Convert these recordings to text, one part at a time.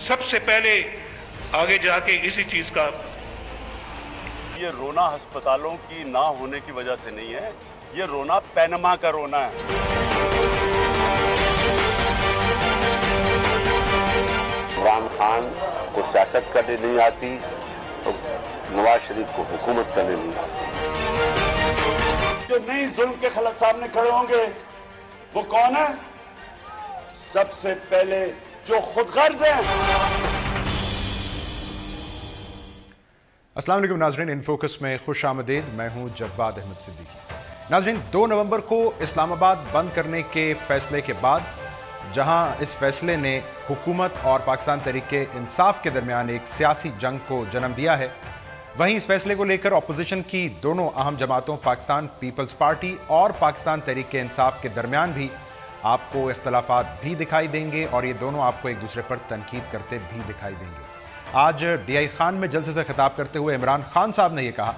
सबसे पहले आगे जाके इसी चीज का, ये रोना अस्पतालों की ना होने की वजह से नहीं है, ये रोना पैनमा का रोना है। इमरान खान को सियासत करने नहीं आती तो नवाज शरीफ को हुकूमत करने नहीं आती। जो नई जुल्म के खिलाफ सामने खड़े होंगे वो कौन है? सबसे पहले जो खुदगर्ज हैं। अस्सलाम वालेकुम नाज़रीन, इन फोकस में खुश आमदीद। मैं हूं जवाद अहमद सिद्दीकी। नाज़रीन, 2 नवंबर को इस्लामाबाद बंद करने के फैसले के बाद, जहां इस फैसले ने हुकूमत और पाकिस्तान तहरीक इंसाफ के दरमियान एक सियासी जंग को जन्म दिया है, वहीं इस फैसले को लेकर अपोजिशन की दोनों अहम जमातों पाकिस्तान पीपल्स पार्टी और पाकिस्तान तहरीक इंसाफ के दरमियान भी आपको इख्तलाफात भी दिखाई देंगे और ये दोनों आपको एक दूसरे पर तनकीद करते भी दिखाई देंगे। आज DI खान में जलसे से खिताब करते हुए इमरान खान साहब ने यह कहा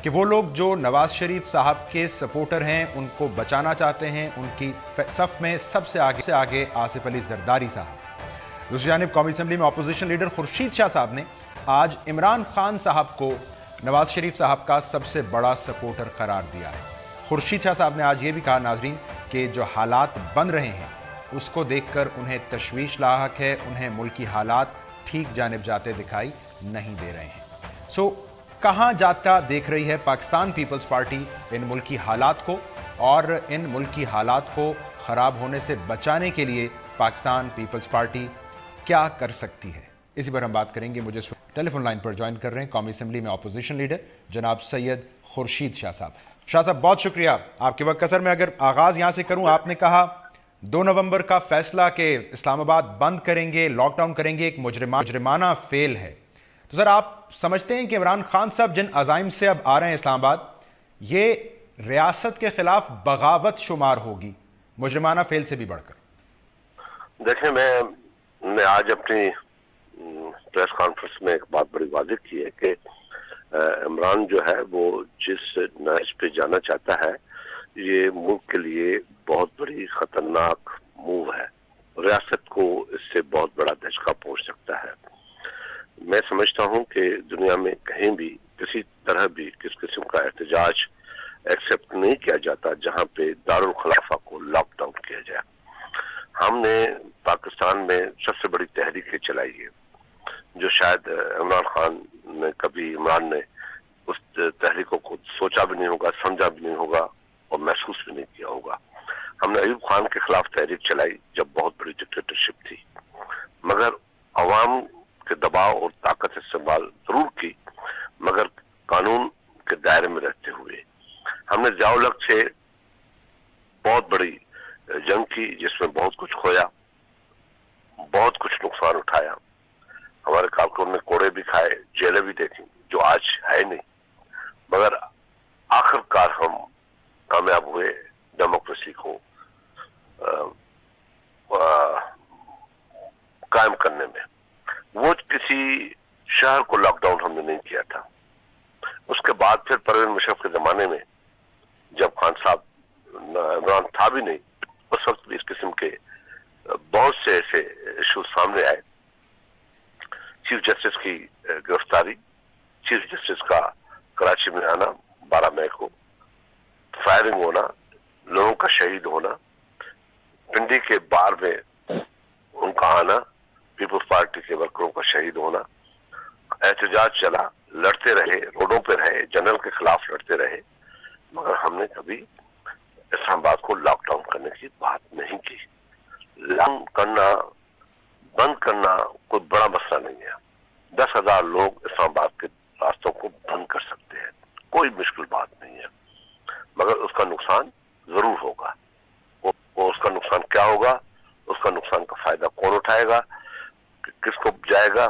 कि वो लोग जो नवाज शरीफ साहब के सपोर्टर हैं उनको बचाना चाहते हैं, उनकी सफ में सबसे आगे आसिफ अली जरदारी साहब। दूसरी जानिब कौमी असम्बली में अपोजिशन लीडर खुर्शीद शाह साहब ने आज इमरान खान साहब को नवाज शरीफ साहब का सबसे बड़ा सपोर्टर करार दिया है। खुर्शीद शाह साहब ने आज ये भी कहा नाजरीन कि जो हालात बन रहे हैं उसको देखकर उन्हें तशवीश लाहक है, उन्हें मुल्की हालात ठीक जानिब जाते दिखाई नहीं दे रहे हैं। कहां जाता देख रही है पाकिस्तान पीपल्स पार्टी इन मुल्की हालात को, और इन मुल्की हालात को खराब होने से बचाने के लिए पाकिस्तान पीपल्स पार्टी क्या कर सकती है, इसी पर हम बात करेंगे। मुझे टेलीफोन लाइन पर ज्वाइन कर रहे हैं कौमी असम्बली में अपोजिशन लीडर जनाब सैयद खुर्शीद शाह साहब। शाह साहब, बहुत शुक्रिया आपके वक्त का। सर, मैं अगर आगाज यहां से करूं, आपने कहा 2 नवंबर का फैसला कि इस्लामाबाद बंद करेंगे, लॉकडाउन करेंगे, एक मुजरिमाना फेल है। तो सर, आप समझते हैं कि इमरान खान साहब जिन अज़ाइम से अब आ रहे हैं इस्लामाबाद, ये रियासत के खिलाफ बगावत शुमार होगी, मुजरिमाना फेल से भी बढ़कर? देखें, मैंने आज अपनी प्रेस कॉन्फ्रेंस में एक बात बड़ी वाज़ेह की है कि इमरान जो है वो जिस नहज पे जाना चाहता है, ये मुल्क के लिए बहुत बड़ी खतरनाक मूव है। रियासत को इससे बहुत बड़ा धचका पहुंच सकता है। मैं समझता हूं कि दुनिया में कहीं भी किसी तरह भी किस किस्म का एहतजाज एक्सेप्ट नहीं किया जाता जहां पे दारुल खिलाफा को लॉकडाउन किया जाए। हमने पाकिस्तान में सबसे बड़ी तहरीकें चलाई है, जो शायद इमरान ने उस तहरीकों को सोचा भी नहीं होगा, समझा भी नहीं होगा और महसूस भी नहीं किया होगा। हमने अयूब खान के खिलाफ तहरीक चलाई जब बहुत बड़ी डिक्टेटरशिप थी, मगर अवाम के दबाव और ताकत इस्तेमाल जरूर की, मगर कानून के दायरे में रहते हुए। हमने ज़िया-उल-हक से बहुत बड़ी जंग की, जिसमें बहुत कुछ खोया, बहुत कुछ नुकसान उठाया। हमारे कारकुन ने कोड़े भी खाए, जेलें भी देखी, जो आज है नहीं, मगर आखिरकार हम कामयाब हुए डेमोक्रेसी को कायम करने में। वो किसी शहर को लॉकडाउन हमने नहीं किया था। उसके बाद फिर परवेज मुशर्रफ के जमाने में, जब खान साहब इमरान था भी नहीं, उस वक्त भी इस किस्म के बहुत से ऐसे इशू सामने आए। चीफ जस्टिस की गिरफ्तारी, चीफ जस्टिस का कराची में आना 12 मई को, फायरिंग होना, लोगों का शहीद होना, पिंडी के बार में उनका आना, पीपल्स पार्टी के वर्करों का शहीद होना, एहतजाज चला, लड़ते रहे, रोडों पे रहे, जनरल के खिलाफ लड़ते रहे, मगर हमने कभी इस्लामाबाद को लॉकडाउन करने की बात नहीं की। लॉकडाउन करना, बंद करना कोई बड़ा मसला नहीं है। 10,000 लोग इस्लामाबाद के रास्तों को बंद कर सकते हैं, कोई मुश्किल बात नहीं है, मगर उसका नुकसान जरूर होगा। वो उसका नुकसान क्या होगा, उसका नुकसान का फायदा कौन उठाएगा, किसको जाएगा,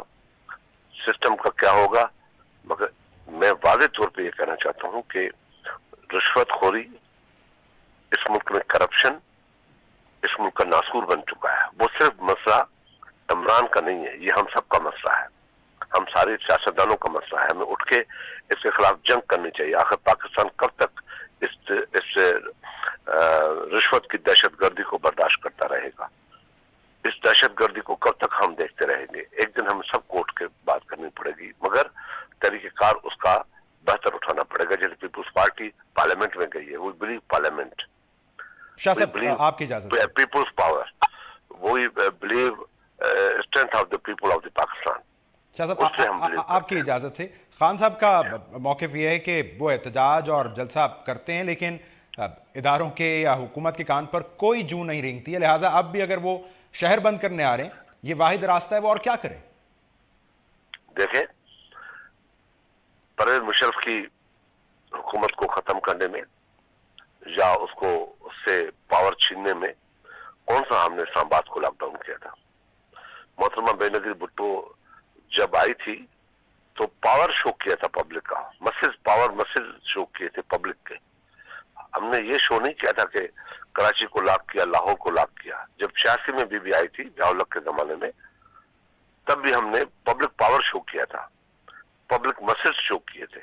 सिस्टम का क्या होगा। मगर मैं वाज़ेह तौर पे ये कहना चाहता हूं कि रिश्वतखोरी, इस मुल्क में करप्शन इस मुल्क का नासूर बन चुका है। वो सिर्फ मसला इमरान का नहीं है, ये हम सबका मसला है, हम सारे सियासतदानों का मसला है। हमें उठ के इसके खिलाफ जंग करनी चाहिए। आखिर पाकिस्तान कब तक इस रिश्वत की दहशतगर्दी को बर्दाश्त करता रहेगा? इस दहशतगर्दी को कब तक हम देखते रहेंगे? एक दिन हमें सब कोर्ट के बात करनी पड़ेगी, मगर तरीकेकार उसका बेहतर उठाना पड़ेगा। जैसे पीपुल्स पार्टी पार्लियामेंट में गई है, वी बिलीव पार्लियामेंट, आपकी इजाजत, people's power, we believe strength of the people of the Pakistan. आपकी इजाजत से खान साहब का मौक़िफ़ ये है कि वो एहतजाज और जलसा करते हैं, लेकिन इदारों के या हुकूमत के कान पर कोई जू नहीं रेंगती है, लिहाजा अब भी अगर वो शहर बंद करने आ रहे हैं, ये वाहिद रास्ता है, वो और क्या करें? देखें, परवेज मुशर्रफ की हुकूमत को खत्म करने में या उससे पावर छीनने में कौन सा हमने इस्लामाबाद को लॉकडाउन किया था? मोहतरमा बेनजीर भुट्टो जब आई थी तो पावर शो किया था पब्लिक का, पावर मैसेज शो किए थे पब्लिक के। हमने ये शो नहीं किया था कि कराची को लॉक किया, लाहौर को लॉक किया। जब 86 में बीबी आई थी जवाहर के जमाने में, तब भी हमने पब्लिक पावर शो किया था, पब्लिक मैसेज शो किए थे।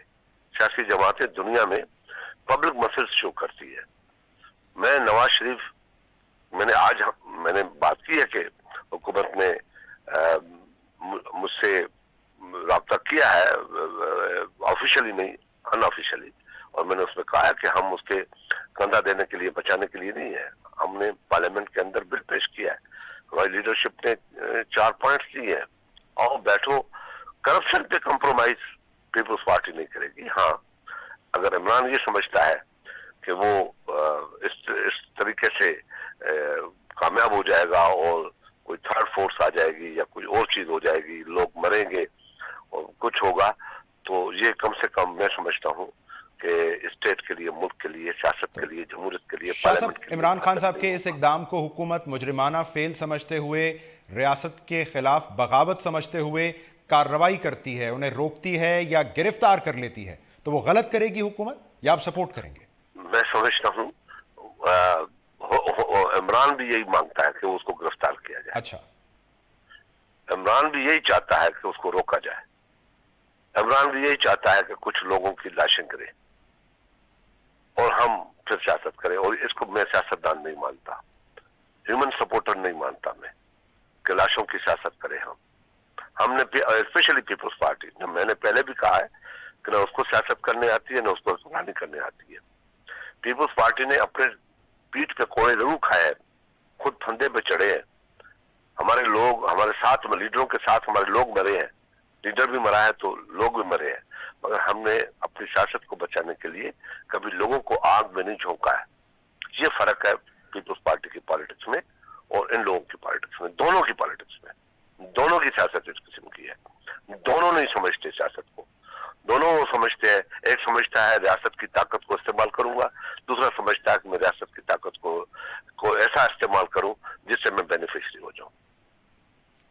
सियासी जमातें दुनिया में पब्लिक मैसेज शो करती है। मैं नवाज शरीफ, मैंने बात की है कि हुकूमत ने मुझसे राब्ता किया है, ऑफिशियली नहीं अनऑफिशियली, और मैंने उसमें कहा है कि हम उसके कंधा देने के लिए, बचाने के लिए नहीं है। हमने पार्लियामेंट के अंदर बिल पेश किया है, हमारी लीडरशिप ने 4 पॉइंट्स दिए हैं, और बैठो, करप्शन पे कंप्रोमाइज पीपल्स पार्टी नहीं करेगी। हाँ, अगर इमरान ये समझता है कि वो इस तरीके से कामयाब हो जाएगा और कोई थर्ड फोर्स आ जाएगी या कोई और चीज हो जाएगी, लोग मरेंगे और कुछ होगा, तो ये कम से कम मैं समझता हूँ कि स्टेट के लिए, मुल्क के लिए, सियासत के लिए, जमहूरियत के लिए, पार्लियामेंट के लिए इमरान खान साहब के इस इकदाम को हुकूमत मुजरिमाना फेल समझते हुए, रियासत के खिलाफ बगावत समझते हुए कार्रवाई करती है, उन्हें रोकती है या गिरफ्तार कर लेती है, तो वो गलत करेगी हुकूमत या आप सपोर्ट करेंगे? मैं समझता हूँ इमरान भी यही मांगता है कि उसको गिरफ्तार किया जाए। अच्छा, इमरान भी यही चाहता है कि उसको रोका जाए। इमरान भी यही चाहता है कि कुछ लोगों की लाशें गिरे और हम फिर सियासत करें, और इसको मैं सियासतदान नहीं मानता, ह्यूमन सपोर्टर नहीं मानता मैं, कि लाशों की सियासत करें हमने स्पेशली पीपल्स पार्टी ने, मैंने पहले भी कहा है कि ना उसको सियासत करने आती है, ना उसको हुक्मरानी करने आती है। पीपल्स पार्टी ने अपने पीठ पे कोड़े जरूर खाए हैं, खुद फंदे पे चढ़े हैं, हमारे लोग, हमारे साथ में लीडरों के साथ हमारे लोग मरे हैं, लीडर भी मरा है तो लोग भी मरे हैं, मगर हमने अपनी सियासत को बचाने के लिए कभी लोगों को आग में नहीं झोंका है। ये फर्क है पीपल्स पार्टी की पॉलिटिक्स में और इन लोगों की पॉलिटिक्स में, दोनों की पॉलिटिक्स में। दोनों की सियासत इस किस्म की है, दोनों नहीं समझते सियासत को, दोनों समझते हैं, एक समझता है रियासत की ताकत को इस्तेमाल करूंगा, दूसरा समझता है कि मैं रियासत की ताकत को ऐसा इस्तेमाल करूं जिससे मैं बेनिफिशियरी हो जाऊं।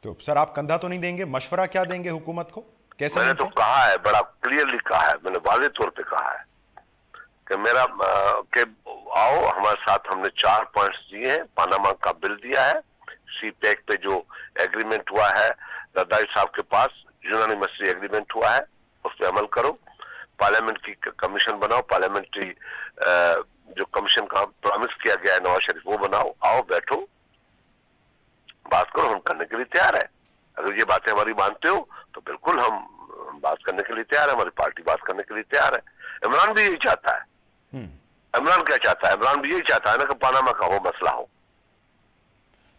तो सर आप कंधा तो नहीं देंगे, मशवरा क्या देंगे हुकूमत को? कैसे? मैंने तो कहा है, बड़ा क्लियरली कहा है, मैंने वाज़ेह तौर पे कहा है कि मेरा के आओ हमारे साथ। हमने 4 पॉइंट्स दिए हैं, पानामा का बिल दिया है, सी पैक पे जो एग्रीमेंट हुआ है रदाई साहब के पास, यूनानिमसली एग्रीमेंट हुआ है, उस पर अमल करो। पार्लियामेंट की कमीशन बनाओ, पार्लियामेंट्री जो कमीशन का प्रॉमिस किया गया है नवाज शरीफ, वो बनाओ, आओ बैठो बात करो, हम करने के लिए तैयार है। अगर ये बातें हमारी मानते हो तो बिल्कुल हम बात करने के लिए तैयार है, हमारी पार्टी बात करने के लिए तैयार है। इमरान भी यही चाहता है। इमरान क्या चाहता है? इमरान भी यही चाहता है ना कि पानामा का वो मसला हो।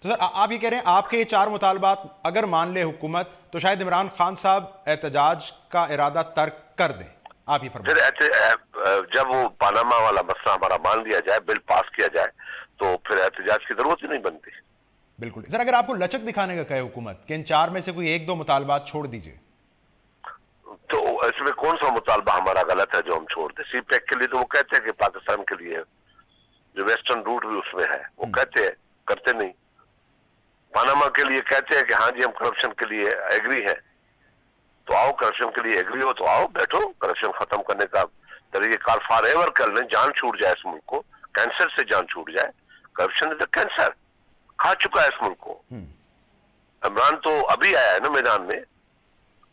तो सर आप ये कह रहे हैं आपके ये 4 मुतालबात अगर मान ले हुकूमत, तो शायद इमरान खान साहब एहतजाज का इरादा तर्क कर दें, आप ये फरमाइए। फिर जब वो पानामा वाला मसला हमारा मान लिया जाए, बिल पास किया जाए, तो फिर एहतजाज की जरूरत ही नहीं बनती। बिल्कुल। सर अगर आपको लचक दिखाने का कहे हुकूमत कि इन 4 में से कोई 1-2 मुतालबात छोड़ दीजिए, तो इसमें कौन सा मुतालबा हमारा गलत है जो हम छोड़ दें? सी पैक के लिए तो वो कहते हैं कि पाकिस्तान के लिए, जो वेस्टर्न रूट भी उसमें है, वो कहते हैं, करते नहीं। पानामा के लिए कहते हैं कि हाँ जी हम करप्शन के लिए एग्री हैं, तो आओ करप्शन के लिए एग्री हो तो आओ बैठो, करप्शन खत्म करने का तरीकेकार फॉर एवर कर लें, जान छूट जाए इस मुल्क को, कैंसर से जान छूट जाए। करप्शन इज अ कैंसर, खा चुका है इस मुल्क को। इमरान तो अभी आया है ना मैदान में,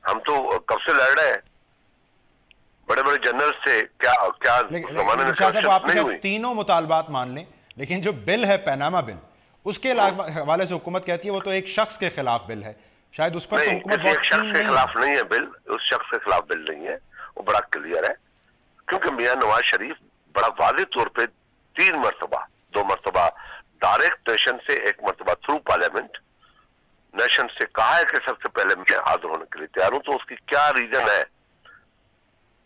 हम तो कब से लड़ रहे हैं, बड़े बड़े जनरल्स थे, क्या जमाने में आप तीनों मुतालबात मान लें, लेकिन जो बिल है पैनामा बिल, उसके हवाले से हुकूमत कहती है वो तो एक शख्स के खिलाफ बिल है, शायद उस पर तो हुकूमत किसी एक शख्स के खिलाफ नहीं है बिल, उस शख्स के खिलाफ बिल नहीं है, वो बड़ा क्लियर है। क्योंकि मियां नवाज शरीफ बड़ा वाज़ेह तौर पे 3 मरतबा, 2 मरतबा डायरेक्ट नेशन से, 1 मरतबा थ्रू पार्लियामेंट नेशन से कहा है कि सबसे पहले मैं हाजिर होने के लिए तैयार हूं। तो उसकी क्या रीजन है?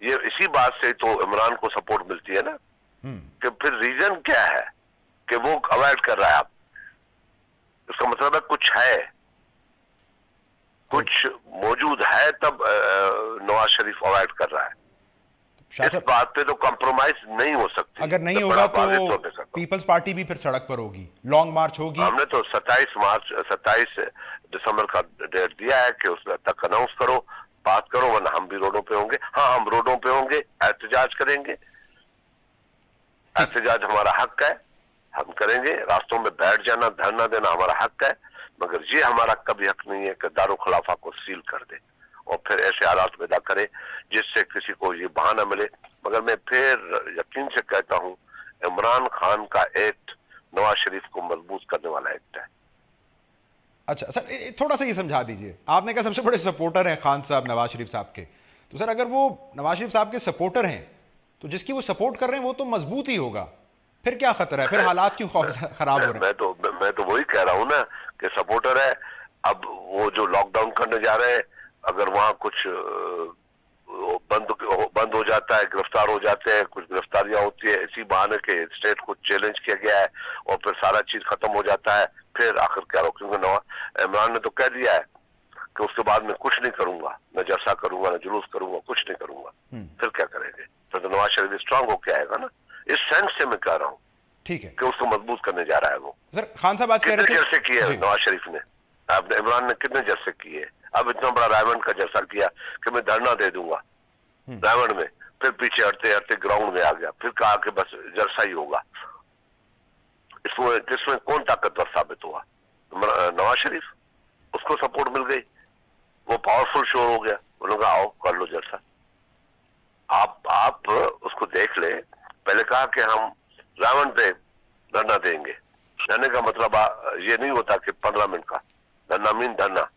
ये इसी बात से तो इमरान को सपोर्ट मिलती है ना, कि फिर रीजन क्या है कि वो अवॉइड कर रहा है। आप इसका मतलब है कुछ है, कुछ मौजूद है, तब नवाज शरीफ अवॉइड कर रहा है। इस बात पे तो कॉम्प्रोमाइज नहीं हो सकती। अगर नहीं होगा तो पीपल्स पार्टी भी फिर सड़क पर होगी, लॉन्ग मार्च होगी। हमने तो 27 दिसंबर का डेट दिया है कि उस तक अनाउंस करो, बात करो, वरना हम भी रोडों पे होंगे। हाँ, हम रोडों पे होंगे, एहतजाज करेंगे, एहतजाज हमारा हक है, हम करेंगे। रास्तों में बैठ जाना, धरना देना हमारा हक है, मगर ये हमारा कभी हक नहीं है कि दारुल खिलाफा को सील कर दे और फिर ऐसे हालात पैदा करे जिससे किसी को ये बहाना मिले। मगर मैं फिर यकीन से कहता हूं, इमरान खान का एक्ट नवाज शरीफ को मजबूत करने वाला एक्ट है। अच्छा सर, थोड़ा सा ये समझा दीजिए, आपने कहा सबसे बड़े सपोर्टर हैं खान साहब नवाज शरीफ साहब के, तो सर अगर वो नवाज शरीफ साहब के सपोर्टर हैं तो जिसकी वो सपोर्ट कर रहे हैं वो तो मजबूत ही होगा, फिर क्या खतरा है? फिर हालात क्यों खराब हो रहे हैं? मैं तो वही कह रहा हूं ना कि सपोर्टर है। अब वो जो लॉकडाउन करने जा रहे हैं, अगर वहां कुछ बंद हो जाता है, गिरफ्तार हो जाते हैं, कुछ गिरफ्तारियां होती है, इसी बहाने के स्टेट को चैलेंज किया गया है और फिर सारा चीज खत्म हो जाता है, फिर आखिर क्या रोक? क्योंकि इमरान ने तो कह दिया है कि उसके बाद में कुछ नहीं करूंगा, न जलसा करूंगा, न जुलूस करूंगा, कुछ नहीं करूंगा। फिर क्या करेंगे? फिर तो नवाज शरीफ स्ट्रांग होके आएगा ना। इस सेंस से मैं कह रहा हूँ, ठीक है, कि उसको मजबूत करने जा रहा है वो। सर खान साहब आज कह रहे थे जलसे किए नवाज शरीफ ने, आपने इमरान ने कितने जलसे किए? अब इतना बड़ा रायमंड का जलसा किया कि मैं धरना दे दूंगा रायमंड में, फिर पीछे हटते हटते ग्राउंड में आ गया, फिर कहा कि बस जलसा ही होगा। इसमें कौन ताकतवर साबित हुआ? नवाज शरीफ, उसको सपोर्ट मिल गई, वो पावरफुल शो हो गया, उन्होंने कहा आओ कर लो जलसा। आप उसको देख ले, पहले कहा कि हम रावण पे धरना देंगे, धरने का मतलब ये नहीं होता कि 15 मिनट का धरना धरना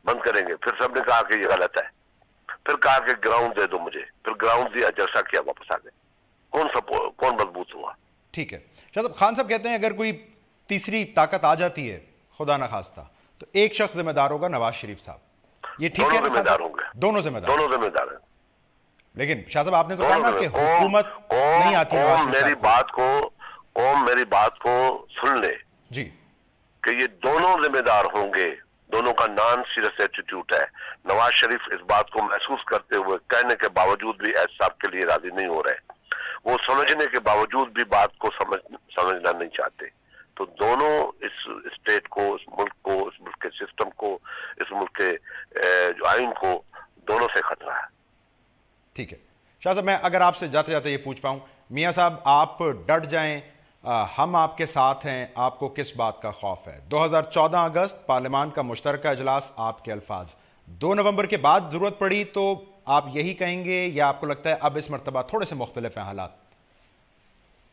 बंद करेंगे। फिर सबने कहा कि ये गलत है, फिर कहा कि ग्राउंड दे दो मुझे, फिर ग्राउंड दिया, जलसा किया, वापस आ गए। कौन मजबूत हुआ? ठीक है, शायद खान साहब कहते हैं अगर कोई तीसरी ताकत आ जाती है खुदा न खास्ता, तो एक शख्स जिम्मेदार होगा, नवाज शरीफ साहब। ये ठीक है? जिम्मेदार होंगे, दोनों जिम्मेदार हैं। लेकिन शाह साहब आपने तो कहा ना कि हुकूमत नहीं आती। मेरी बात को सुन ले जी, कि ये दोनों जिम्मेदार होंगे, दोनों का नॉन सीरियस एटीट्यूड है। नवाज शरीफ इस बात को महसूस करते हुए कहने के बावजूद भी एस साहब के लिए राजी नहीं हो रहे, वो समझने के बावजूद भी बात को समझना नहीं चाहते। तो दोनों इस स्टेट को, इस मुल्क को, इस मुल्क के सिस्टम को, इस मुल्क के जो आइन को, दोनों से खतरा है। ठीक है शाह साहब, मैं अगर आपसे जाते जाते ये पूछ पाऊं, मियां साहब आप डट जाएं, हम आपके साथ हैं, आपको किस बात का खौफ है? 2014 अगस्त पार्लियामान का मुश्तरका इजलास, आपके अल्फाज, 2 नवंबर के बाद जरूरत पड़ी तो आप यही कहेंगे या आपको लगता है अब इस मरतबा थोड़े से मुख्तलिफ हैं हालात?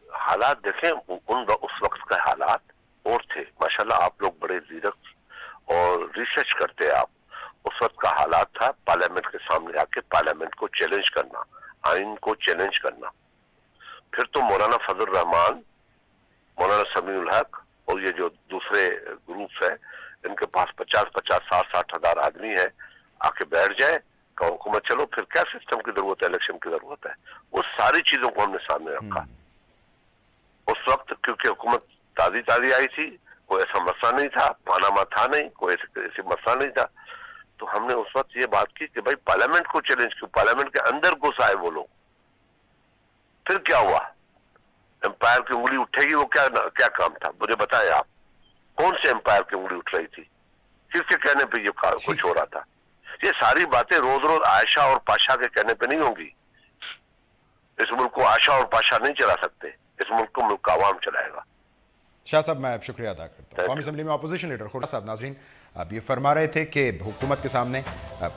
हालात देखें, उस वक्त के हालात और थे। माशाल्लाह आप लोग बड़े जीरक और रिसर्च करते हैं आप। उस वक्त का हालात था पार्लियामेंट के सामने आके पार्लियामेंट को चैलेंज करना, आइन को चैलेंज करना। फिर तो मौलाना फजल रहमान, मौलाना समीउल हक और ये जो दूसरे ग्रुप्स हैं, इनके पास 50-50, 60-60 हजार आदमी है, आके बैठ जाए, कहो हुकूमत चलो, फिर क्या सिस्टम की जरूरत है, इलेक्शन की जरूरत है। उस सारी चीजों को हमने सामने रखा उस वक्त, क्योंकि हुकूमत ताजी आई थी, कोई ऐसा मसला नहीं था, पानामा था नहीं, कोई ऐसी मसला नहीं था। तो हमने उस वक्त ये बात की कि भाई पार्लियामेंट को चैलेंज क्यों, पार्लियामेंट के अंदर घुस आए वो लोग। फिर क्या हुआ? एम्पायर की उंगली उठेगी, वो क्या काम था? मुझे बताएं आप, कौन से एम्पायर की उंगली उठ रही थी? किसके कहने पे ये कुछ हो रहा था? ये सारी बातें रोज रोज आयशा और पाशा के कहने पे नहीं होंगी। इस मुल्क को आयशा और पाशा नहीं चला सकते, इस मुल्क को मुल्क का आवाम चलाएगा। शाह साहब मैं शुक्रिया अदा करता हूँ। कौमी असम्बली में अपोजिशन लीडर खुर्शीद साहब, नाज़रीन अब ये फरमा रहे थे कि हुकूमत के सामने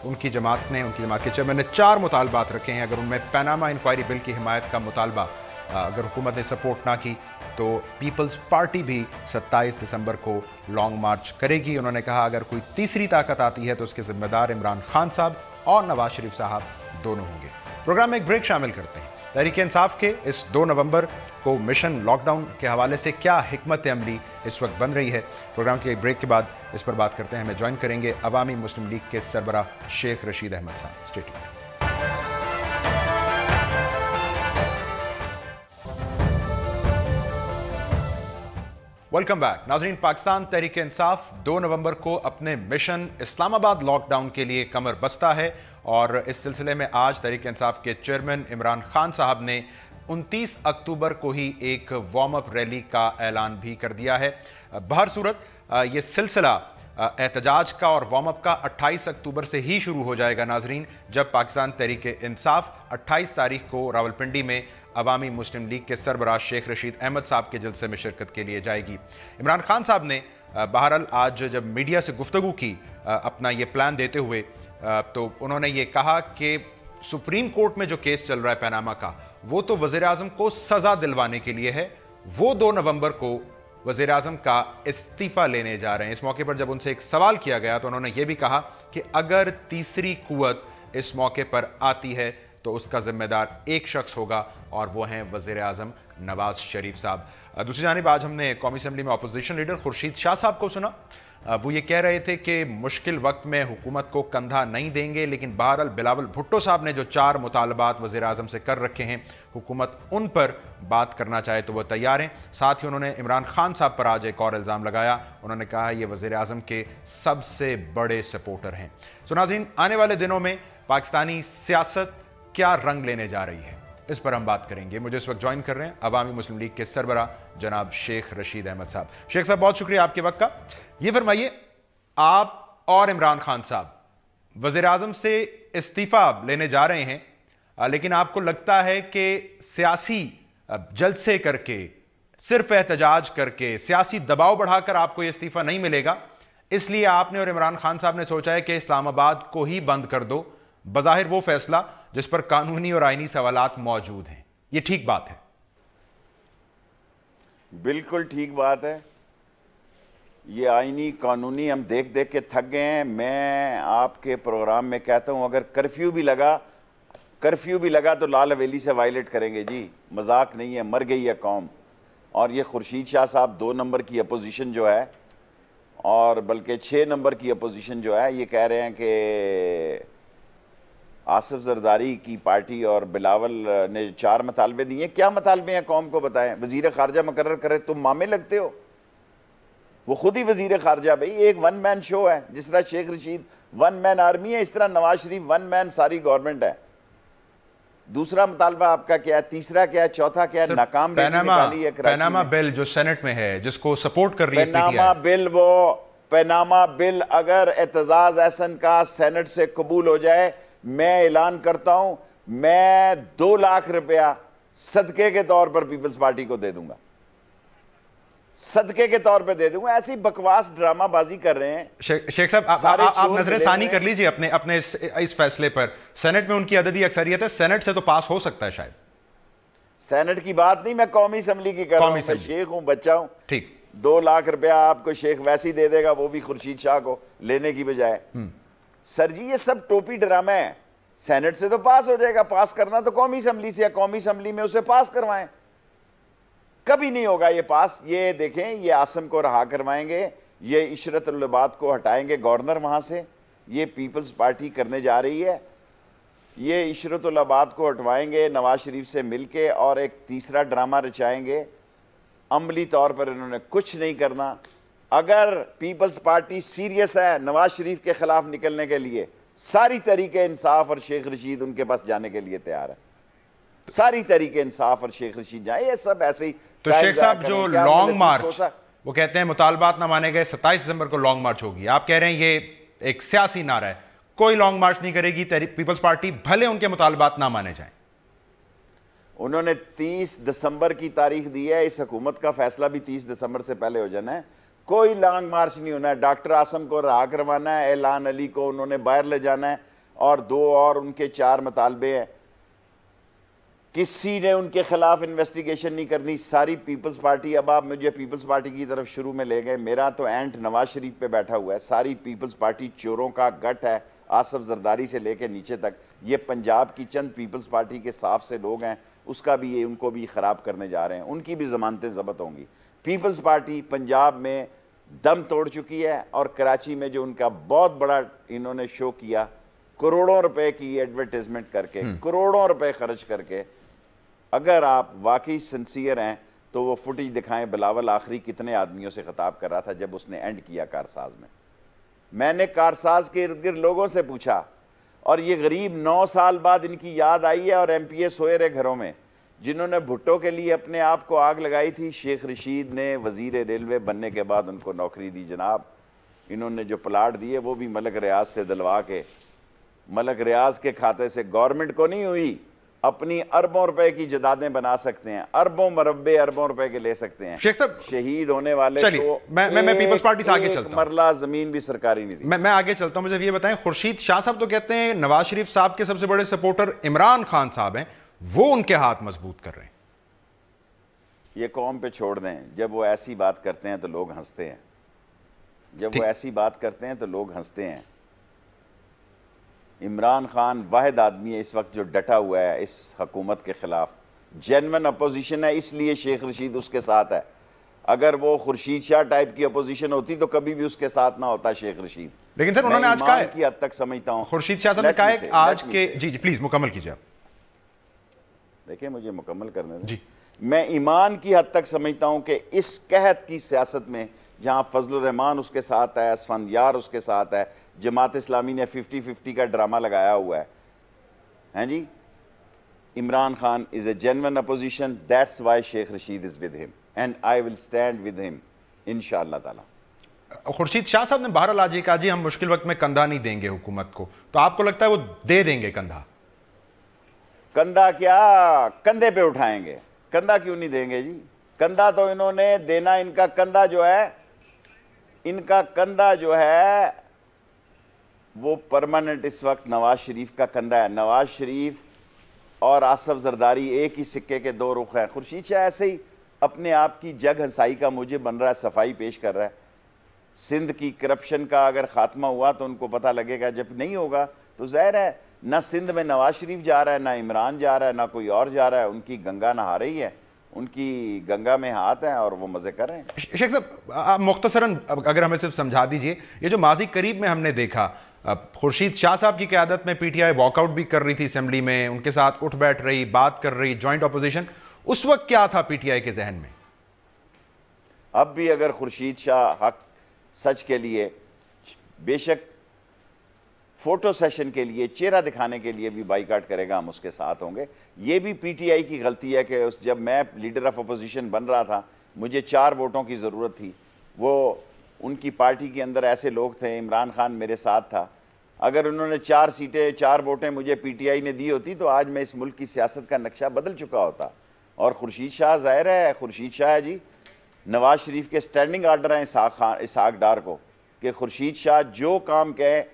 उनकी जमात के चेयरमैन ने 4 मुतालबात रखे हैं। अगर उनमें पनामा इंक्वायरी बिल की हिमायत का मुतालबा अगर हुकूमत ने सपोर्ट ना की तो पीपल्स पार्टी भी 27 दिसंबर को लॉन्ग मार्च करेगी। उन्होंने कहा अगर कोई तीसरी ताकत आती है तो उसके जिम्मेदार इमरान खान साहब और नवाज शरीफ साहब दोनों होंगे। प्रोग्राम में एक ब्रेक शामिल करते हैं। तहरीक इंसाफ के इस 2 नवंबर को मिशन लॉकडाउन के हवाले से क्या हिकमत अमली इस वक्त बन रही है, प्रोग्राम के ब्रेक के बाद इस पर बात करते हैं। हमें ज्वाइन करेंगे अवामी मुस्लिम लीग के सरबराह शेख रशीद अहमद साहब। Stay tuned. वेलकम बैक नाज़रीन। पाकिस्तान तहरीक इंसाफ 2 नवंबर को अपने मिशन इस्लामाबाद लॉकडाउन के लिए कमर बस्ता है और इस सिलसिले में आज तहरीक इंसाफ के चेयरमैन इमरान खान साहब ने 29 अक्टूबर को ही एक वार्म अप रैली का ऐलान भी कर दिया है। बहर सूरत ये सिलसिला एहतजाज का और वार्म अप का 28 अक्टूबर से ही शुरू हो जाएगा नाजरीन, जब पाकिस्तान तहरीक इंसाफ 28 तारीख को रावलपिंडी में अवामी मुस्लिम लीग के सरबराह शेख रशीद अहमद साहब के जलसे में शिरकत के लिए जाएगी। इमरान खान साहब ने बहरहाल आज जब मीडिया से गुफ्तगू की अपना ये प्लान देते हुए, तो उन्होंने ये कहा कि सुप्रीम कोर्ट में जो केस चल रहा है पनामा का, वो तो वज़ीर आज़म को सज़ा दिलवाने के लिए है। वो 2 नवंबर को वज़ीर आज़म का इस्तीफ़ा लेने जा रहे हैं। इस मौके पर जब उनसे एक सवाल किया गया तो उन्होंने ये भी कहा कि अगर तीसरी कुव्वत इस मौके पर आती है तो उसका जिम्मेदार एक शख्स होगा और वो हैं वज़ीर आज़म नवाज शरीफ साहब। दूसरी जानिब आज हमने कौमी असम्बली में अपोजिशन लीडर खुर्शीद शाह साहब को सुना। वो ये कह रहे थे कि मुश्किल वक्त में हुकूमत को कंधा नहीं देंगे, लेकिन बहरहाल बिलावल भुट्टो साहब ने जो 4 मुतालबात वज़ीर आज़म से कर रखे हैं, हुकूमत उन पर बात करना चाहे तो वह तैयार हैं। साथ ही उन्होंने इमरान खान साहब पर आज एक और इल्ज़ाम लगाया। उन्होंने कहा ये वज़ीर आज़म के सबसे बड़े सपोर्टर हैं। सो नाज़रीन, आने वाले दिनों में पाकिस्तानी सियासत क्या रंग लेने जा रही है, इस पर हम बात करेंगे। मुझे इस वक्त ज्वाइन कर रहे हैं अवामी मुस्लिम लीग के सरबराह जनाब शेख रशीद अहमद साहब। शेख साहब, बहुत शुक्रिया आपके वक्त का। ये फरमाइए, आप और इमरान खान साहब वज़ीर आज़म से इस्तीफ़ा लेने जा रहे हैं, लेकिन आपको लगता है कि सियासी जलसे करके, सिर्फ एहतजाज करके, सियासी दबाव बढ़ाकर आपको ये इस्तीफ़ा नहीं मिलेगा, इसलिए आपने और इमरान खान साहब ने सोचा है कि इस्लामाबाद को ही बंद कर दो, बज़ाहिर वो फैसला जिस पर कानूनी और आईनी सवालात मौजूद हैं। ये ठीक बात है? बिल्कुल ठीक बात है। ये आईनी कानूनी हम देख देख के थक गए हैं। मैं आपके प्रोग्राम में कहता हूं, अगर कर्फ्यू भी लगा तो लाल हवेली से वायलेट करेंगे जी, मजाक नहीं है, मर गई है कौम। और ये खुर्शीद शाह साहब 2 नंबर की अपोजिशन जो है, और बल्कि 6 नंबर की अपोजिशन जो है, ये कह रहे हैं कि आसिफ जरदारी की पार्टी और बिलावल ने 4 मुतालबे दिए। क्या मुतालबे हैं, कौम को बताएं। वजीर खारजा मुकर्रर करे, तुम मामे लगते हो। वो खुद ही वजीर खारजा, भाई एक 1 मैन शो है। जिस तरह शेख रशीद 1 मैन आर्मी है, इस तरह नवाज शरीफ 1 मैन सारी गवर्नमेंट है। दूसरा मुतालबा आपका क्या है, तीसरा क्या है, चौथा क्या है? नाकाम पैनामा बिल जो सेनेट में है, जिसको सपोर्ट कर रही है पैनामा बिल, वो पैनामा बिल अगर एतजाज एहसन का सेनेट से कबूल हो जाए, मैं ऐलान करता हूं, मैं 2 लाख रुपया सदके के तौर पर पीपल्स पार्टी को दे दूंगा, सदके के तौर पे दे दूंगा। ऐसी बकवास ड्रामाबाजी कर रहे हैं। शेख साहब, आप नजर सानी कर लीजिए अपने इस फैसले पर। सेनेट में उनकी अददी अक्सरियत है, सेनेट से तो पास हो सकता है शायद। सेनेट की बात नहीं, मैं कौमी असम्बली की कर रहा हूं। मैं शेख हूं, बच्चा हूं। ठीक, 2 लाख रुपया आपको शेख वैसे ही दे देगा, वो भी खुर्शीद शाह को लेने की बजाय। सर जी, ये सब टोपी ड्रामा है। सेनेट से तो पास हो जाएगा, पास करना तो कौमी असम्बली से, या कौमी असम्बली में उसे पास करवाएं। कभी नहीं होगा ये पास। ये देखें, ये आसम को रहा करवाएंगे, ये इशरत उल इबाद को हटाएंगे गवर्नर वहां से। ये पीपल्स पार्टी करने जा रही है, ये इशरत उल इबाद को हटवाएंगे नवाज शरीफ से मिलके, और एक तीसरा ड्रामा रचाएंगे। अमली तौर पर इन्होंने कुछ नहीं करना। अगर पीपल्स पार्टी सीरियस है नवाज शरीफ के खिलाफ निकलने के लिए, सारी तरीके इंसाफ और शेख रशीद उनके पास जाने के लिए तैयार है। सारी तरीके इंसाफ और शेख रशीद जाए, ये सब ऐसे ही। तो शेख साहब, जो लॉन्ग मार्च, वो कहते हैं मुतालबात ना माने गए, 27 दिसंबर को लॉन्ग मार्च होगी। आप कह रहे हैं ये एक सियासी नारा है, कोई लॉन्ग मार्च नहीं करेगी पीपल्स पार्टी, भले उनके मुतालबात ना माने जाएं। उन्होंने 30 दिसंबर की तारीख दी है। इस हुकूमत का फैसला भी 30 दिसंबर से पहले हो जाना है। कोई लॉन्ग मार्च नहीं होना है। डॉक्टर आसम को रहा करवाना है, एलान अली को उन्होंने बाहर ले जाना है, और 2 और उनके 4 मुतालबे हैं। किसी ने उनके खिलाफ इन्वेस्टिगेशन नहीं करनी, सारी पीपल्स पार्टी। अब आप मुझे पीपल्स पार्टी की तरफ शुरू में ले गए, मेरा तो एंट नवाज शरीफ पे बैठा हुआ है। सारी पीपल्स पार्टी चोरों का गट है, आसफ जरदारी से लेकर नीचे तक। ये पंजाब की चंद पीपल्स पार्टी के साफ से लोग हैं, उसका भी ये उनको भी ख़राब करने जा रहे हैं, उनकी भी ज़मानतें ज़ब्त होंगी। पीपल्स पार्टी पंजाब में दम तोड़ चुकी है, और कराची में जो उनका बहुत बड़ा इन्होंने शो किया, करोड़ों रुपए की एडवर्टाइजमेंट करके, करोड़ों रुपए खर्च करके, अगर आप वाकई सिंसियर हैं तो वो फुटेज दिखाएं, बिलावल आखिरी कितने आदमियों से खिताब कर रहा था जब उसने एंड किया कारसाज में। मैंने कारसाज के इर्द गिर्द लोगों से पूछा, और ये गरीब 9 साल बाद इनकी याद आई है, और MPA सोए रहे घरों में, जिन्होंने भुट्टो के लिए अपने आप को आग लगाई थी। शेख रशीद ने वजीर रेलवे बनने के बाद उनको नौकरी दी जनाब। इन्होंने जो प्लाट दिए वो भी मलक रियाज से दिलवा के, मलक रियाज के खाते से गवर्नमेंट को नहीं हुई, अपनी अरबों रुपए की जदादें बना सकते हैं, अरबों मरब्बे अरबों रुपए के ले सकते हैं। शेख साहब, शहीद होने वाले को मैं पीपल्स पार्टी से आगे चलता हूं, मरला जमीन भी सरकारी नहीं दी। मैं आगे चलता हूं। मुझे ये बताएं, खुर्शीद शाह साहब तो कहते हैं नवाज शरीफ साहब के सबसे बड़े सपोर्टर इमरान खान साहब हैं, वो उनके हाथ मजबूत कर रहे हैं। ये कौम पे छोड़ दें, जब वो ऐसी बात करते हैं तो लोग हंसते हैं, जब वो ऐसी बात करते हैं तो लोग हंसते हैं। इमरान खान वाहिद आदमी है इस वक्त जो डटा हुआ है इस हुकूमत के खिलाफ, जेन्युइन अपोजिशन है, इसलिए शेख रशीद उसके साथ है। अगर वो खुर्शीद शाह टाइप की अपोजिशन होती तो कभी भी उसके साथ ना होता शेख रशीद। लेकिन सर उन्होंने आज कहा की हद तक समझता हूं, खुर्शीद शाह साहब ने कहा है आज के, जी प्लीज मुकम्मल कीजिए आप। देखिए मुझे मुकम्मल करने दें। जी, मैं ईमान की हद तक समझता हूं कि इस कहत की सियासत में, जहां फजलुर रहमान उसके साथ है, असफंदियार उसके साथ है, जमात इस्लामी ने 50-50 का ड्रामा लगाया हुआ है, हैं जी, Imran Khan is a genuine opposition, that's why Sheikh Rashid is with him and I will stand with him इंशाअल्लाह ताला। खुर्शीद शाह साहब ने बहरहाल आज कहा जी हम मुश्किल वक्त में कंधा नहीं देंगे हुकूमत को, तो आपको लगता है वो दे देंगे कंधा? कंधा क्या, कंधे पे उठाएंगे, कंधा क्यों नहीं देंगे जी? कंधा तो इन्होंने देना, इनका कंधा जो है, इनका कंधा जो है वो परमानेंट इस वक्त नवाज शरीफ का कंधा है। नवाज शरीफ और आसफ जरदारी एक ही सिक्के के दो रुख हैं। खुर्शीद शाह ऐसे ही अपने आप की जग हंसाई का मुझे बन रहा है, सफाई पेश कर रहा है। सिंध की करप्शन का अगर खात्मा हुआ तो उनको पता लगेगा, जब नहीं होगा तो ज़ाहिर है ना सिंध में नवाज शरीफ जा रहा है, ना इमरान जा रहा है, ना कोई और जा रहा है, उनकी गंगा नहा रही है, उनकी गंगा में हाथ है और वो मजे कर रहे हैं। शेख साहब आप मुख्तसरन अगर हमें सिर्फ समझा दीजिए, ये जो माजी करीब में हमने देखा, खुर्शीद शाह साहब की क़यादत में PTI वॉकआउट भी कर रही थी असेंबली में, उनके साथ उठ बैठ रही, बात कर रही, जॉइंट अपोजिशन, उस वक्त क्या था PTI के जहन में? अब भी अगर खुर्शीद शाह हक सच के लिए, बेशक फोटो सेशन के लिए, चेहरा दिखाने के लिए भी बाइकाट करेगा, हम उसके साथ होंगे। ये भी PTI की गलती है कि जब मैं लीडर ऑफ अपोजिशन बन रहा था, मुझे 4 वोटों की ज़रूरत थी। वो उनकी पार्टी के अंदर ऐसे लोग थे, इमरान खान मेरे साथ था, अगर उन्होंने 4 सीटें 4 वोटें मुझे PTI ने दी होती तो आज मैं इस मुल्क की सियासत का नक्शा बदल चुका होता। और खुर्शीद शाह ज़ाहिर है, खुर्शीद शाह है जी, नवाज शरीफ के स्टैंडिंग आर्डर हैं इसहाक डार को कि खुर्शीद शाह जो काम कहे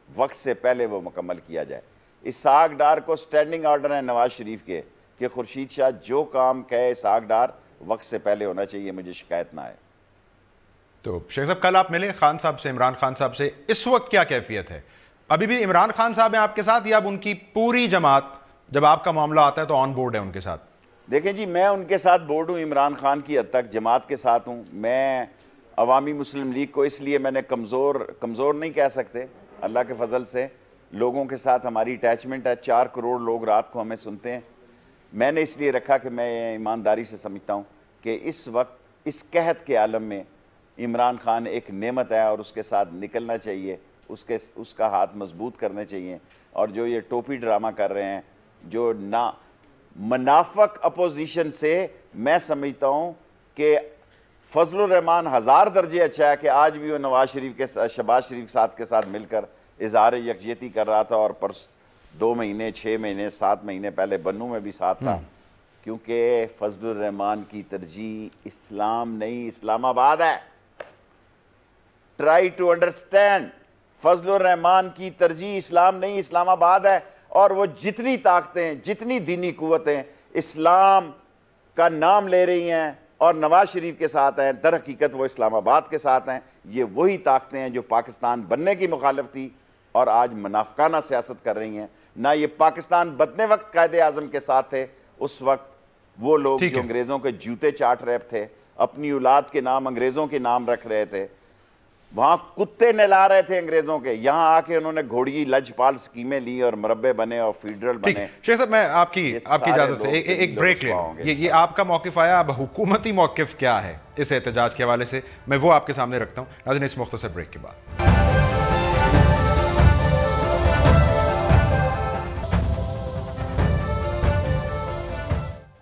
वक्त से पहले वो मुकम्मल किया जाए। इसहाक डार को स्टैंडिंग आर्डर है नवाज शरीफ के कि खुर्शीद शाह जो काम कहे इसहाक डार वक्त से पहले होना चाहिए, मुझे शिकायत ना आए। तो शेख साहब कल आप मिले खान साहब से, इमरान खान साहब से, इस वक्त क्या कैफियत है? अभी भी इमरान खान साहब हैं आपके साथ, या अब उनकी पूरी जमात जब आपका मामला आता है तो ऑन बोर्ड है उनके साथ? देखें जी, मैं उनके साथ बोर्ड हूँ, इमरान खान की हद तक जमात के साथ हूँ। मैं अवामी मुस्लिम लीग को इसलिए मैंने कमज़ोर नहीं कह सकते, अल्लाह के फजल से लोगों के साथ हमारी अटैचमेंट है, 4 करोड़ लोग रात को हमें सुनते हैं। मैंने इसलिए रखा कि मैं ईमानदारी से समझता हूँ कि इस वक्त इस कहत के आलम में इमरान खान एक नेमत है और उसके साथ निकलना चाहिए, उसका हाथ मजबूत करने चाहिए। और जो ये टोपी ड्रामा कर रहे हैं, जो ना मुनाफक अपोजिशन से, मैं समझता हूँ कि फजलुर रहमान 1000 दर्जे अच्छा है कि आज भी वो नवाज शरीफ के शहबाज शरीफ साथ के साथ मिलकर इजहार यकजहती कर रहा था, और 2 महीने 6 महीने 7 महीने पहले बन्नू में भी साथ था, क्योंकि फजलुर रहमान की तरजीह इस्लाम नहीं इस्लामाबाद है। Try to understand, Fazlur Rahman की तरजीह इस्लाम नहीं इस्लामाबाद है। और वो जितनी ताकतें, जितनी दीनी कुव्वतें इस्लाम का नाम ले रही हैं और नवाज शरीफ के साथ हैं, दर हकीकत वो इस्लामाबाद के साथ हैं। ये वही ताकतें हैं जो पाकिस्तान बनने की मुखालिफ थी और आज मुनाफिकाना सियासत कर रही हैं। ना ये पाकिस्तान बनते वक्त कायदे आज़म के साथ थे, उस वक्त वो लोग जो अंग्रेज़ों के जूते चाट रहे थे, अपनी औलाद के नाम अंग्रेज़ों के नाम रख रहे थे, वहां कुत्ते नहला रहे थे अंग्रेजों के, यहां आके उन्होंने घोड़गी लजपाल स्कीमें ली और मुरब्बे बने और फेडरल बने। शेख साहब, मैं आपकी इजाजत से एक ब्रेक ले लूं। ये आपका मौकिफ आया, अब हुकूमती मौकिफ क्या है इस एहतजाज के हवाले से, मैं वो आपके सामने रखता हूं नाज़रीन इस मुख्तसर ब्रेक के बाद।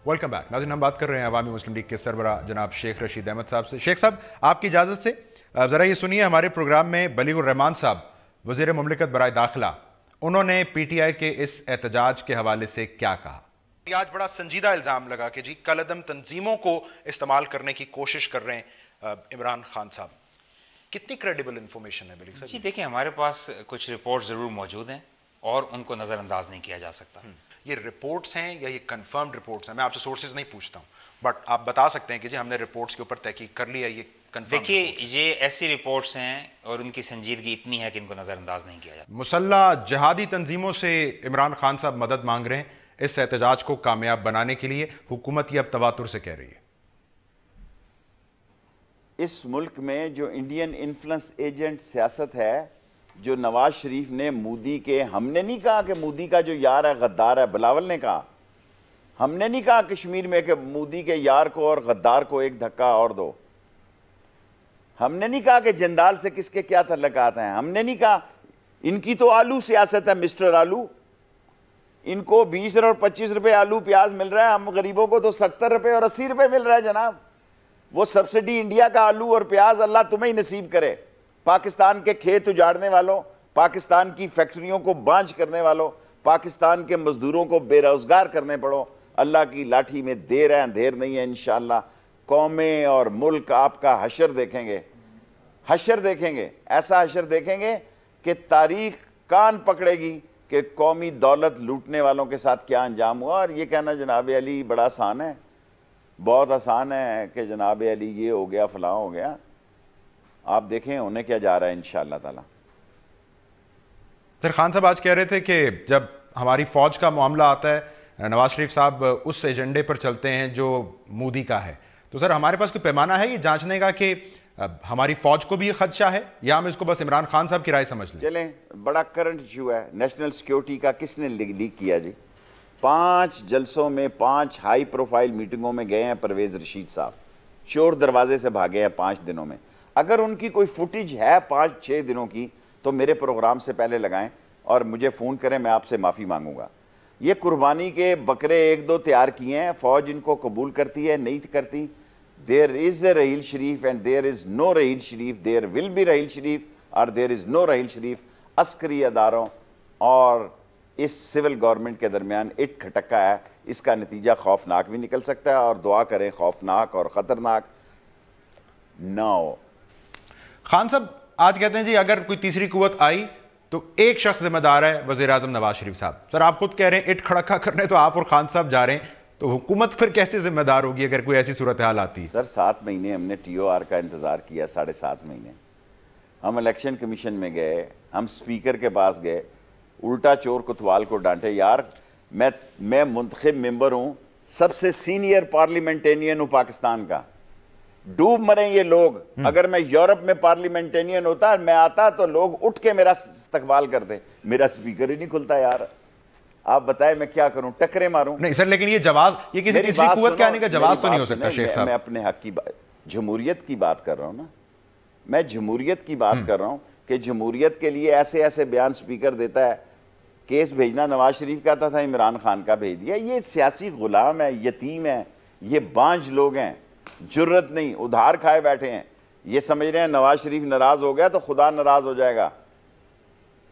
वेलकम बैक नाज़रीन, हम बात कर रहे हैं अवामी मुस्लिम लीग के सरबराह जनाब शेख रशीद अहमद साहब से। शेख साहब, आपकी इजाज़त से ज़रा ये सुनिए, हमारे प्रोग्राम में बलीगुर रहमान साहब वज़ीर मुमलिकत बराए दाखिला, उन्होंने PTI के इस एहतजाज के हवाले से क्या कहा। आज बड़ा संजीदा इल्ज़ाम लगा कि जी कलअदम तंजीमों को इस्तेमाल करने की कोशिश कर रहे हैं इमरान खान साहब। कितनी क्रेडिबल इंफॉर्मेशन है मलिक साहब? जी देखिए, हमारे पास कुछ रिपोर्ट ज़रूर मौजूद हैं और उनको नज़रअंदाज नहीं किया जा सकता। ये रिपोर्ट्स हैं या ये कंफर्म्ड रिपोर्ट्स हैं? मैं आपसे सोर्सेज नहीं पूछता हूँ, बट आप बता सकते हैं कि जी हमने रिपोर्ट्स के ऊपर तहकीक कर ली है, ये कंफर्म। देखिए, ये ऐसी रिपोर्ट्स हैं और उनकी संजीदगी इतनी है कि इनको नज़रअंदाज नहीं किया जाता। मुसल्लह जिहादी तंजीमों से इमरान खान साहब मदद मांग रहे हैं इस एहतजाज को कामयाब बनाने के लिए, हुकूमत ये अब तवातुर से कह रही है। इस मुल्क में जो इंडियन इन्फ्लुएंस एजेंट सियासत है, जो नवाज शरीफ ने मोदी के, हमने नहीं कहा कि मोदी का जो यार है गद्दार है, बिलावल ने कहा, हमने नहीं कहा कश्मीर में कि मोदी के यार को और गद्दार को एक धक्का और दो, हमने नहीं कहा कि जंदाल से किसके क्या तल्लुकात हैं, हमने नहीं कहा, इनकी तो आलू सियासत है मिस्टर आलू, इनको 20 और 25 रुपए आलू प्याज मिल रहा है, हम गरीबों को तो 70 रुपए और 80 रुपए मिल रहा है जनाब। वो सब्सिडी इंडिया का आलू और प्याज अल्लाह तुम्हें ही नसीब करे। पाकिस्तान के खेत उजाड़ने वालों, पाकिस्तान की फैक्ट्रियों को बांझ करने वालों, पाकिस्तान के मजदूरों को बेरोजगार करने पड़ो, अल्लाह की लाठी में देर है अंधेर नहीं है। इंशाअल्लाह कौमें और मुल्क आपका हशर देखेंगे, हशर देखेंगे, ऐसा हशर देखेंगे कि तारीख कान पकड़ेगी कि कौमी दौलत लूटने वालों के साथ क्या अंजाम हुआ। और ये कहना जनाब अली बड़ा आसान है, बहुत आसान है कि जनाब अली ये हो गया फलां हो गया। आप देखें होने क्या जा रहा है इंशाअल्लाह ताला। सर, खान साहब आज कह रहे थे कि जब हमारी फौज का मामला आता है, नवाज शरीफ साहब उस एजेंडे पर चलते हैं जो मोदी का है, तो सर हमारे पास कोई पैमाना है ये जांचने का कि हमारी फौज को भी ये खदशा है या हम इसको बस इमरान खान साहब की राय समझ लें? चलें, बड़ा करंट इशू है नेशनल सिक्योरिटी का। किसने लीक किया जी? 5 जलसों में 5 हाई प्रोफाइल मीटिंगों में गए हैं परवेज रशीद साहब, चोर दरवाजे से भागे हैं 5 दिनों में। अगर उनकी कोई फुटेज है 5-6 दिनों की तो मेरे प्रोग्राम से पहले लगाएं और मुझे फ़ोन करें, मैं आपसे माफ़ी मांगूंगा। ये कुर्बानी के बकरे 1-2 तैयार किए हैं, फ़ौज इनको कबूल करती है नहीं करती। There is a Raheel Sharif and there is no Raheel Sharif, there will be Raheel Sharif और there is no Raheel Sharif. अस्करी अदारों और इस सिविल गवर्नमेंट के दरमियान इट खटक्का है, इसका नतीजा खौफनाक भी निकल सकता है और दुआ करें खौफनाक और ख़तरनाक ना हो। खान साहब आज कहते हैं जी अगर कोई तीसरी कुव्वत आई तो एक शख्स जिम्मेदार है, वज़ीर आज़म नवाज शरीफ साहब। सर आप खुद कह रहे हैं इट खड़का करने तो आप और खान साहब जा रहे हैं, तो हुकूमत फिर कैसे जिम्मेदार होगी अगर कोई ऐसी सूरत हाल आती है? सर 7 महीने हमने TOR का इंतज़ार किया, 7.5 महीने। हम इलेक्शन कमीशन में गए, हम स्पीकर के पास गए, उल्टा चोर कोतवाल को डांटे। यार मैं मुंतखब मेंबर हूँ, सबसे सीनियर पार्लियामेंटेरियन हूँ पाकिस्तान का, डूब मरे ये लोग। अगर मैं यूरोप में पार्लियामेंटेरियन होता, मैं आता तो लोग उठ के मेरा इस्तकबाल करते। मेरा स्पीकर ही नहीं खुलता यार, आप बताएं मैं क्या करूं, टकरे मारूं? नहीं सर, लेकिन ये जवाब, ये किसी तीसरी कुव्वत के आने का जवाब तो नहीं हो सकता शेख साहब। मैं अपने हक की बात, जमहूरियत की बात कर रहा हूं ना, मैं जमहूरियत की बात कर रहा हूं कि जमहूरियत के लिए ऐसे ऐसे बयान स्पीकर देता है। केस भेजना नवाज शरीफ का था इमरान खान का भेज दिया। ये सियासी गुलाम है, यतीम है, ये बांझ लोग हैं, जुर्रत नहीं, उधार खाए बैठे हैं। ये समझ रहे हैं नवाज शरीफ नाराज हो गया तो खुदा नाराज हो जाएगा।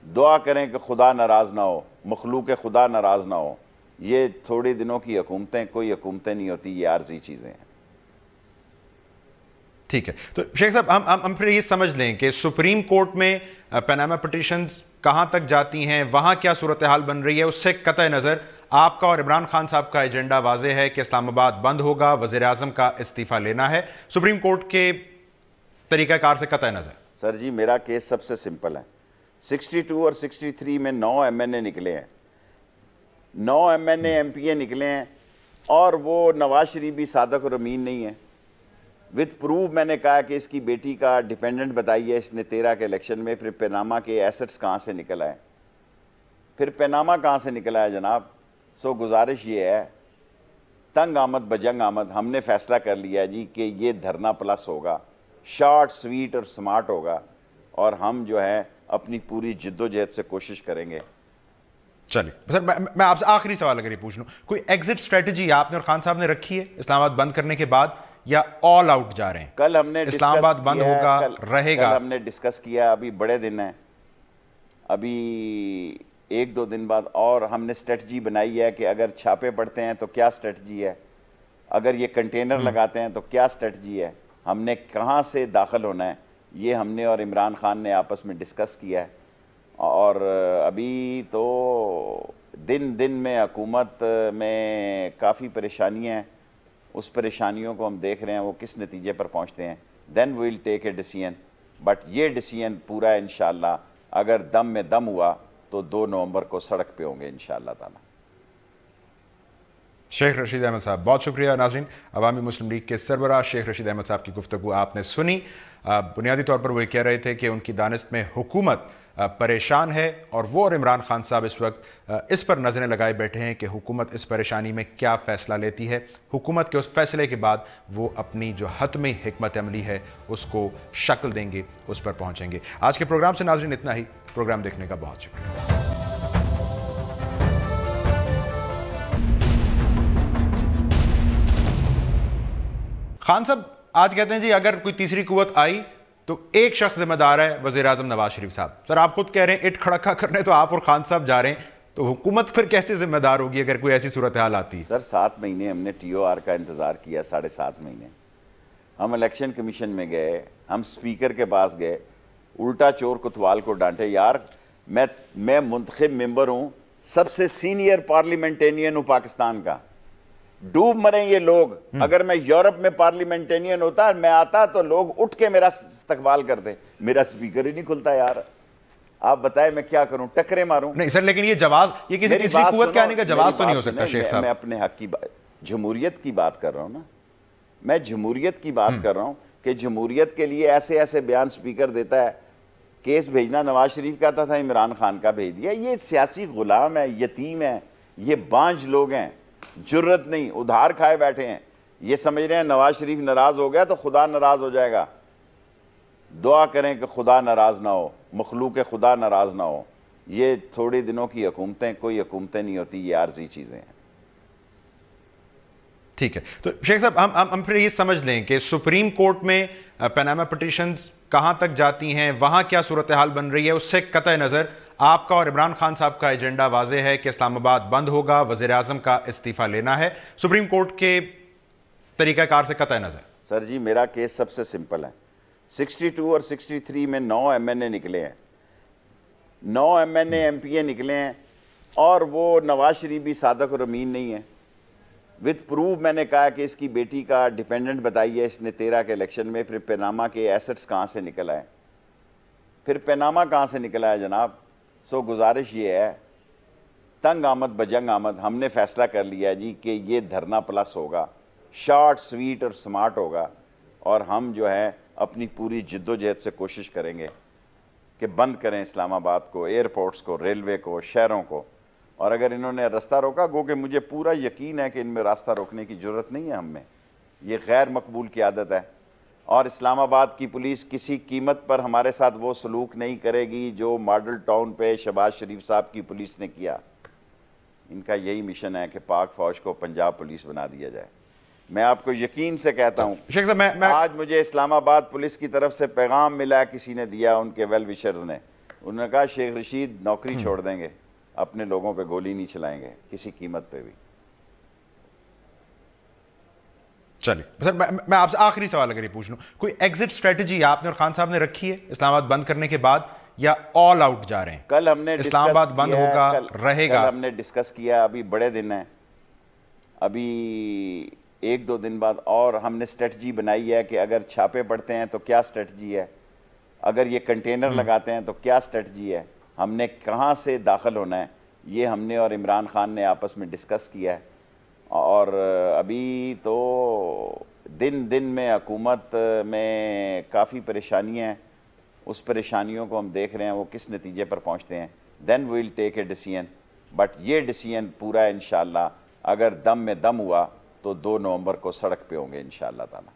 दुआ करें कि खुदा नाराज ना हो, मखलूक खुदा नाराज ना हो। ये थोड़े दिनों की हुकूमतें कोई हुकूमतें नहीं होती, ये आर्जी चीज़ें हैं। ठीक है, तो शेख साहब हम फिर ये समझ लें कि सुप्रीम कोर्ट में पनामा पिटीशंस कहां तक जाती हैं, वहां क्या सूरत हाल बन रही है, उससे कतई नज़र आपका और इमरान खान साहब का एजेंडा वाजे है कि इस्लामाबाद बंद होगा, वज़ीर आज़म का इस्तीफा लेना है, सुप्रीम कोर्ट के तरीक़ाकार से कतई नज़र। सर जी, मेरा केस सबसे सिंपल है। 62 और 63 में 9 MNA निकले हैं, 9 MNA MPA निकले हैं, और वो नवाज शरीफ भी सादक और अमीन नहीं है। विद प्रूफ मैंने कहा कि इसकी बेटी का डिपेंडेंट बताई है इसने 13 के इलेक्शन में। फिर पनामा के एसेट्स कहाँ से निकल आए, फिर पनामा कहाँ से निकला है जनाब। सो गुजारिश ये है, तंग आमद बजंग आमद, हमने फैसला कर लिया है जी कि ये धरना प्लस होगा, शॉर्ट स्वीट और स्मार्ट होगा, और हम जो है अपनी पूरी जिद्दोजहद से कोशिश करेंगे। चलिए सर, मैं आपसे आखिरी सवाल अगर ये पूछ लूं, कोई एग्जिट स्ट्रेटजी आपने और खान साहब ने रखी है इस्लामाबाद बंद करने के बाद, या ऑल आउट जा रहे हैं? कल हमने इस्लामाबाद बंद होगा, रहेगा? कल हमने डिस्कस किया, अभी बड़े दिन है, अभी 1-2 दिन बाद, और हमने स्ट्रेटजी बनाई है कि अगर छापे पड़ते हैं तो क्या स्ट्रेटजी है, अगर ये कंटेनर लगाते हैं तो क्या स्ट्रेटजी है, हमने कहाँ से दाखिल होना है, ये हमने और इमरान खान ने आपस में डिस्कस किया है। और अभी तो दिन दिन में हुकूमत में काफ़ी परेशानियाँ हैं, उस परेशानियों को हम देख रहे हैं वो किस नतीजे पर पहुँचते हैं, then we will take a decision. But ये डिसीजन पूरा इंशाल्लाह अगर दम में दम हुआ तो 2 नवंबर को सड़क पे होंगे इंशाल्लाह ताला। शेख रशीद अहमद साहब, बहुत शुक्रिया। नाज़रीन, अवामी मुस्लिम लीग के सरबराह शेख रशीद अहमद साहब की गुफ्तगू आपने सुनी। बुनियादी तौर पर वो कह रहे थे कि उनकी दानिश में हुकूमत परेशान है, और वो और इमरान खान साहब इस वक्त इस पर नज़रें लगाए बैठे हैं कि हुकूमत इस परेशानी में क्या फ़ैसला लेती है। हुकूमत के उस फैसले के बाद वो अपनी जो हतमी हिकमत अमली है उसको शक्ल देंगे, उस पर पहुँचेंगे। आज के प्रोग्राम से नाज़रीन इतना ही। प्रोग्राम देखने का बहुत शुक्रिया। खान साहब आज कहते हैं जी अगर कोई तीसरी कुव्वत आई तो एक शख्स जिम्मेदार है, वज़ीर आज़म नवाज शरीफ साहब। सर आप खुद कह रहे हैं इट खड़का करने तो आप और खान साहब जा रहे हैं, तो हुकूमत फिर कैसे जिम्मेदार होगी अगर कोई ऐसी सूरत हाल आती है? सर 7 महीने हमने TOR का इंतज़ार किया, 7.5 महीने। हम इलेक्शन कमीशन में गए, हम स्पीकर के पास गए, उल्टा चोर कोतवाल को डांटे। यार मैं मुंतखब मेंबर हूँ, सबसे सीनियर पार्लियामेंटेरियन हूँ पाकिस्तान का, डूब मरे ये लोग। अगर मैं यूरोप में पार्लियामेंटेरियन होता, मैं आता तो लोग उठ के मेरा इस्तकबाल करते। मेरा स्पीकर ही नहीं खुलता यार, आप बताएं मैं क्या करूं, टकरे मारूं? नहीं सर, लेकिन ये जवाब, ये किसी तीसरी कुव्वत के आने का जवाब तो नहीं हो सकता शेख साहब। मैं अपने हक की बात, जमहूरियत की बात कर रहा हूं ना, मैं जमहूरियत की बात कर रहा हूं कि जमहूरियत के लिए ऐसे ऐसे बयान स्पीकर देता है। केस भेजना नवाज शरीफ का था, इमरान खान का भेज दिया। ये सियासी गुलाम है, यतीम है, ये बांझ लोग हैं, जुर्रत नहीं, उधार खाए बैठे हैं। ये समझ रहे हैं नवाज शरीफ नाराज हो गया तो खुदा नाराज हो जाएगा। दुआ करें कि खुदा नाराज ना हो, मखलूक खुदा नाराज ना हो। ये थोड़े दिनों की हुकूमतें कोई हुकूमतें नहीं होती, ये आर्जी चीजें हैं। ठीक है, तो शेख साहब हम फिर ये समझ लें कि सुप्रीम कोर्ट में पनामा पिटीशंस कहां तक जाती हैं, वहां क्या सूरत हाल बन रही है, उससे कतई नज़र आपका और इमरान खान साहब का एजेंडा वाजे है कि इस्लामाबाद बंद होगा, वज़ीर आज़म का इस्तीफा लेना है, सुप्रीम कोर्ट के तरीक़ाकार से कतई नज़र। सर जी मेरा केस सबसे सिंपल है। 62 और 63 में 9 MNA निकले हैं, 9 MNA MPA निकले हैं, और वो नवाज शरीफ भी सादक और अमीन नहीं है। विद प्रूफ मैंने कहा कि इसकी बेटी का डिपेंडेंट बताई है इसने 13 के इलेक्शन में। फिर पनामा के एसेट्स कहाँ से निकल आए, फिर पनामा कहाँ से निकला है जनाब। सो गुजारिश ये है, तंग आमद बजंग आमद, हमने फैसला कर लिया जी कि ये धरना प्लस होगा, शॉर्ट स्वीट और स्मार्ट होगा, और हम जो है अपनी पूरी जिद्दोजहद से कोशिश करेंगे कि बंद करें इस्लामाबाद को, एयरपोर्ट्स को, रेलवे को, शहरों को। और अगर इन्होंने रास्ता रोका, गो कि मुझे पूरा यकीन है कि इनमें रास्ता रोकने की ज़रूरत नहीं है हमें, ये गैर मकबूल की आदत है। और इस्लामाबाद की पुलिस किसी कीमत पर हमारे साथ वो सलूक नहीं करेगी जो मॉडल टाउन पे शहबाज शरीफ साहब की पुलिस ने किया। इनका यही मिशन है कि पाक फौज को पंजाब पुलिस बना दिया जाए। मैं आपको यकीन से कहता हूँ, शेख साहब आज मुझे इस्लामाबाद पुलिस की तरफ से पैगाम मिला है, किसी ने दिया, उनके वेल विशर्स ने, उन्होंने कहा शेख रशीद नौकरी छोड़ देंगे, अपने लोगों पे गोली नहीं चलाएंगे किसी कीमत पे भी। चलिए सर, मैं आपसे आखिरी सवाल अगर ये पूछ लूं, कोई एग्जिट स्ट्रेटजी आपने और खान साहब ने रखी है इस्लामाबाद बंद करने के बाद, या ऑल आउट जा रहे हैं? कल हमने इस्लामाबाद बंद होगा, रहेगा? कल हमने डिस्कस किया, अभी बड़े दिन है, अभी 1-2 दिन बाद और हमने स्ट्रेटजी बनाई है कि अगर छापे पड़ते हैं तो क्या स्ट्रेटजी है, अगर ये कंटेनर लगाते हैं तो क्या स्ट्रेटजी है, हमने कहाँ से दाखिल होना है, ये हमने और इमरान खान ने आपस में डिस्कस किया है। और अभी तो दिन दिन में हुकूमत में काफ़ी परेशानियाँ हैं, उस परेशानियों को हम देख रहे हैं वो किस नतीजे पर पहुँचते हैं, then we will take a decision. But ये डिसीजन पूरा इंशाल्लाह अगर दम में दम हुआ तो 2 नवंबर को सड़क पे होंगे इंशाल्लाह ताला।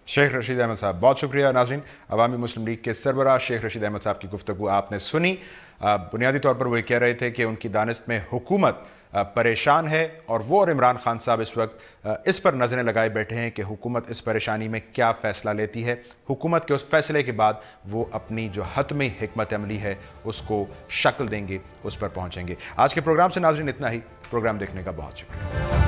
शेख रशीद अहमद साहब, बहुत शुक्रिया। नाज़रीन, अवामी मुस्लिम लीग के सरबराह शेख रशीद अहमद साहब की गुफ्तगू आपने सुनी। बुनियादी तौर पर वो कह रहे थे कि उनकी दानिश में हुकूमत परेशान है और वो और इमरान खान साहब इस वक्त इस पर नज़रें लगाए बैठे हैं कि हुकूमत इस परेशानी में क्या फ़ैसला लेती है। हुकूमत के उस फैसले के बाद वो अपनी जो हतमी हिकमत अमली है उसको शक्ल देंगे, उस पर पहुँचेंगे। आज के प्रोग्राम से नाज़रीन इतना ही। प्रोग्राम देखने का बहुत शुक्रिया।